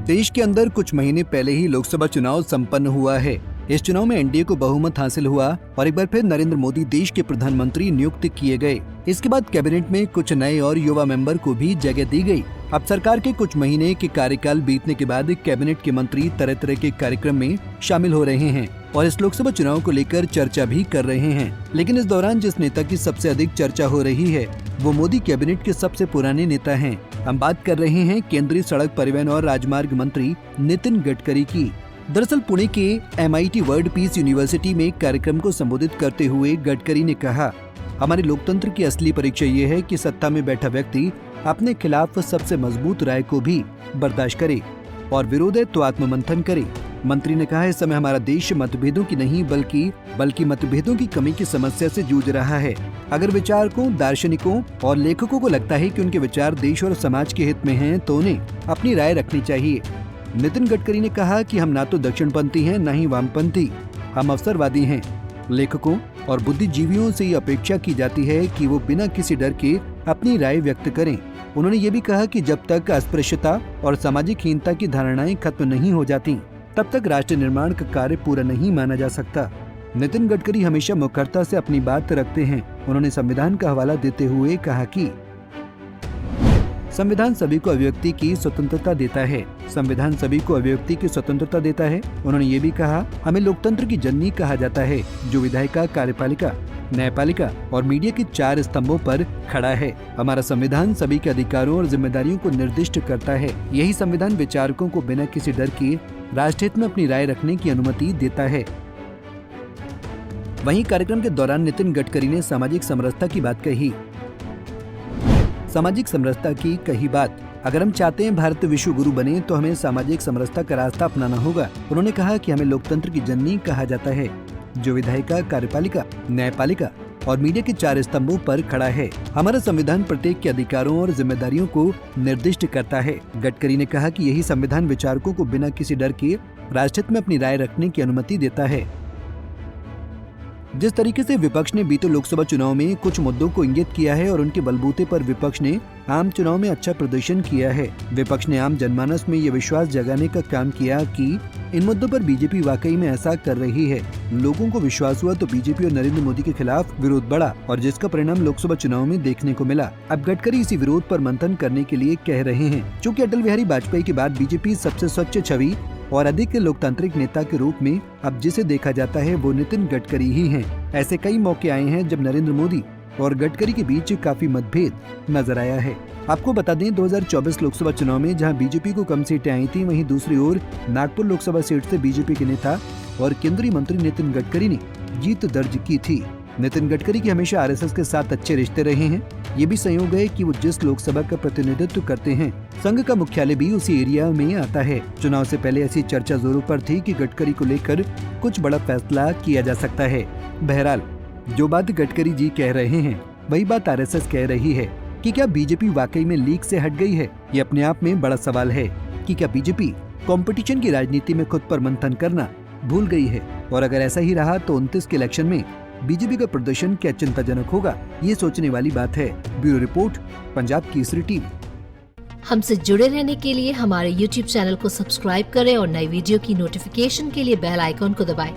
देश के अंदर कुछ महीने पहले ही लोकसभा चुनाव संपन्न हुआ है। इस चुनाव में एनडीए को बहुमत हासिल हुआ और एक बार फिर नरेंद्र मोदी देश के प्रधानमंत्री नियुक्त किए गए। इसके बाद कैबिनेट में कुछ नए और युवा मेंबर को भी जगह दी गई। अब सरकार के कुछ महीने के कार्यकाल बीतने के बाद कैबिनेट के मंत्री तरह तरह के कार्यक्रम में शामिल हो रहे हैं और इस लोकसभा चुनाव को लेकर चर्चा भी कर रहे हैं। लेकिन इस दौरान जिस नेता की सबसे अधिक चर्चा हो रही है वो मोदी कैबिनेट के सबसे पुराने नेता हैं। हम बात कर रहे हैं केंद्रीय सड़क परिवहन और राजमार्ग मंत्री नितिन गडकरी की। दरअसल पुणे के MIT वर्ल्ड पीस यूनिवर्सिटी में कार्यक्रम को संबोधित करते हुए गडकरी ने कहा, हमारे लोकतंत्र की असली परीक्षा ये है कि सत्ता में बैठा व्यक्ति अपने खिलाफ सबसे मजबूत राय को भी बर्दाश्त करे और विरोध है तो आत्ममंथन करे। मंत्री ने कहा, इस समय हमारा देश मतभेदों की नहीं बल्कि मतभेदों की कमी की समस्या से जूझ रहा है। अगर विचारकों, दार्शनिकों और लेखकों को लगता है कि उनके विचार देश और समाज के हित में हैं, तो उन्हें अपनी राय रखनी चाहिए। नितिन गडकरी ने कहा कि हम ना तो दक्षिणपंथी हैं, न ही वामपंथी, हम अवसरवादी हैं। लेखकों और बुद्धिजीवियों से ये अपेक्षा की जाती है कि वो बिना किसी डर के अपनी राय व्यक्त करें। उन्होंने ये भी कहा कि जब तक अस्पृश्यता और सामाजिक हीनता की धारणाएं खत्म नहीं हो जाती, तब तक राष्ट्र निर्माण का कार्य पूरा नहीं माना जा सकता। नितिन गडकरी हमेशा मुखरता से अपनी बात रखते हैं। उन्होंने संविधान का हवाला देते हुए कहा कि संविधान सभी को अभिव्यक्ति की स्वतंत्रता देता है। संविधान सभी को अभिव्यक्ति की स्वतंत्रता देता है। उन्होंने ये भी कहा, हमें लोकतंत्र की जननी कहा जाता है, जो विधायिका, कार्यपालिका, न्यायपालिका और मीडिया के 4 स्तंभों पर खड़ा है। हमारा संविधान सभी के अधिकारों और जिम्मेदारियों को निर्दिष्ट करता है। यही संविधान विचारकों को बिना किसी डर के राष्ट्रहित में अपनी राय रखने की अनुमति देता है। वहीं कार्यक्रम के दौरान नितिन गडकरी ने सामाजिक समरसता की बात कही। सामाजिक समरसता की कही बात, अगर हम चाहते हैं भारत विश्व गुरु बने तो हमें सामाजिक समरसता का रास्ता अपनाना होगा। उन्होंने कहा कि हमें लोकतंत्र की जननी कहा जाता है, जो विधायिका, कार्यपालिका, न्यायपालिका और मीडिया के 4 स्तंभों पर खड़ा है। हमारा संविधान प्रत्येक के अधिकारों और जिम्मेदारियों को निर्दिष्ट करता है। गडकरी ने कहा कि यही संविधान विचारकों को बिना किसी डर के राष्ट्रहित में अपनी राय रखने की अनुमति देता है। जिस तरीके से विपक्ष ने बीते लोकसभा चुनाव में कुछ मुद्दों को इंगित किया है और उनके बलबूते पर विपक्ष ने आम चुनाव में अच्छा प्रदर्शन किया है। विपक्ष ने आम जनमानस में ये विश्वास जगाने का काम किया कि इन मुद्दों पर बीजेपी वाकई में ऐसा कर रही है। लोगों को विश्वास हुआ तो बीजेपी और नरेंद्र मोदी के खिलाफ विरोध बढ़ा और जिसका परिणाम लोकसभा चुनाव में देखने को मिला। अब गडकरी इसी विरोध पर मंथन करने के लिए कह रहे हैं। चूँकि अटल बिहारी वाजपेयी के बाद बीजेपी सबसे स्वच्छ छवि और अधिक लोकतांत्रिक नेता के रूप में अब जिसे देखा जाता है वो नितिन गडकरी ही हैं। ऐसे कई मौके आए हैं जब नरेंद्र मोदी और गडकरी के बीच काफी मतभेद नजर आया है। आपको बता दें, 2024 लोकसभा चुनाव में जहां बीजेपी को कम सीटें आई थी, वहीं दूसरी ओर नागपुर लोकसभा सीट से बीजेपी के नेता और केंद्रीय मंत्री नितिन गडकरी ने जीत दर्ज की थी। नितिन गडकरी के हमेशा RSS के साथ अच्छे रिश्ते रहे हैं। ये भी संयोग है कि वो जिस लोकसभा का प्रतिनिधित्व करते हैं, संघ का मुख्यालय भी उसी एरिया में आता है। चुनाव से पहले ऐसी चर्चा जोरों पर थी कि गडकरी को लेकर कुछ बड़ा फैसला किया जा सकता है। बहरहाल, जो बात गडकरी जी कह रहे हैं वही बात RSS कह रही है कि क्या बीजेपी वाकई में लीक से हट गई है। ये अपने आप में बड़ा सवाल है कि क्या बीजेपी कंपटीशन की राजनीति में खुद पर मंथन करना भूल गई है, और अगर ऐसा ही रहा तो 29 के इलेक्शन में बीजेपी का प्रदर्शन क्या चिंताजनक होगा, ये सोचने वाली बात है। Bureau report, Punjab Kesari TV. हमसे जुड़े रहने के लिए हमारे YouTube चैनल को सब्सक्राइब करें और नई वीडियो की नोटिफिकेशन के लिए बेल आइकॉन को दबाएं।